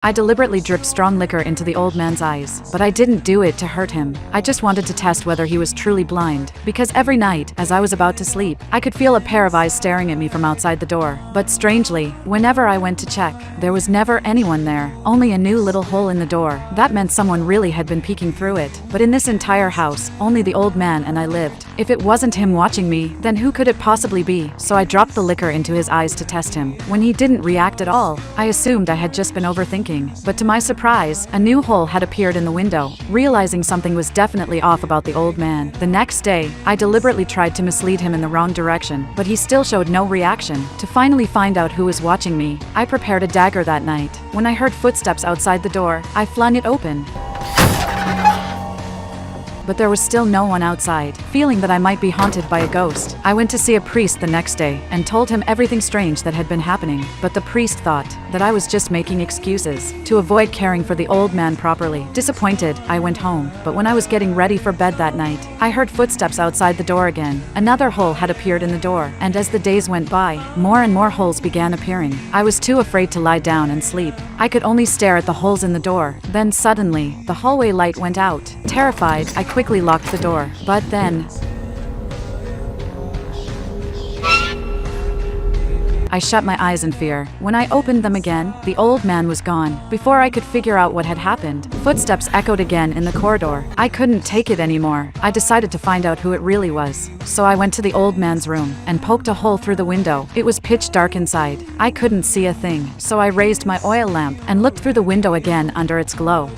I deliberately dripped strong liquor into the old man's eyes, but I didn't do it to hurt him. I just wanted to test whether he was truly blind, because every night, as I was about to sleep, I could feel a pair of eyes staring at me from outside the door. But strangely, whenever I went to check, there was never anyone there, only a new little hole in the door. That meant someone really had been peeking through it. But in this entire house, only the old man and I lived. If it wasn't him watching me, then who could it possibly be? So I dropped the liquor into his eyes to test him. When he didn't react at all, I assumed I had just been overthinking. But to my surprise, a new hole had appeared in the window. Realizing something was definitely off about the old man, the next day, I deliberately tried to mislead him in the wrong direction, but he still showed no reaction. To finally find out who was watching me, I prepared a dagger that night. When I heard footsteps outside the door, I flung it open. But there was still no one outside. Feeling that I might be haunted by a ghost, I went to see a priest the next day and told him everything strange that had been happening. But the priest thought that I was just making excuses to avoid caring for the old man properly. Disappointed, I went home. But when I was getting ready for bed that night, I heard footsteps outside the door again. Another hole had appeared in the door, and as the days went by, more and more holes began appearing. I was too afraid to lie down and sleep. I could only stare at the holes in the door. Then suddenly, the hallway light went out. Terrified, I quickly locked the door. But then I shut my eyes in fear. When I opened them again, the old man was gone. Before I could figure out what had happened, footsteps echoed again in the corridor. I couldn't take it anymore. I decided to find out who it really was. So I went to the old man's room and poked a hole through the window. It was pitch dark inside. I couldn't see a thing. So I raised my oil lamp and looked through the window again under its glow.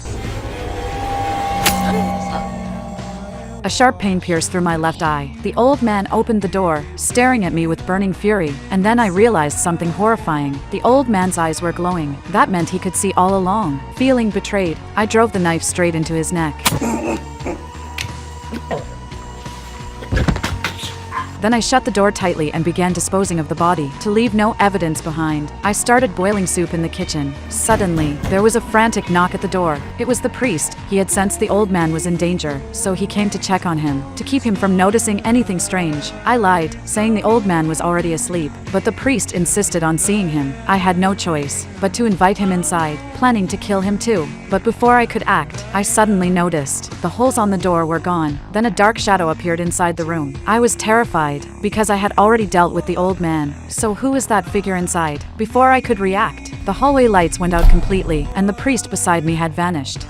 A sharp pain pierced through my left eye. The old man opened the door, staring at me with burning fury, and then I realized something horrifying. The old man's eyes were glowing. That meant he could see all along. Feeling betrayed, I drove the knife straight into his neck. Then I shut the door tightly and began disposing of the body, to leave no evidence behind. I started boiling soup in the kitchen. Suddenly, there was a frantic knock at the door. It was the priest. He had sensed the old man was in danger, so he came to check on him, to keep him from noticing anything strange. I lied, saying the old man was already asleep, but the priest insisted on seeing him. I had no choice but to invite him inside, planning to kill him too. But before I could act, I suddenly noticed the holes on the door were gone. Then a dark shadow appeared inside the room. I was terrified, because I had already dealt with the old man. So who is that figure inside? Before I could react, the hallway lights went out completely, and the priest beside me had vanished.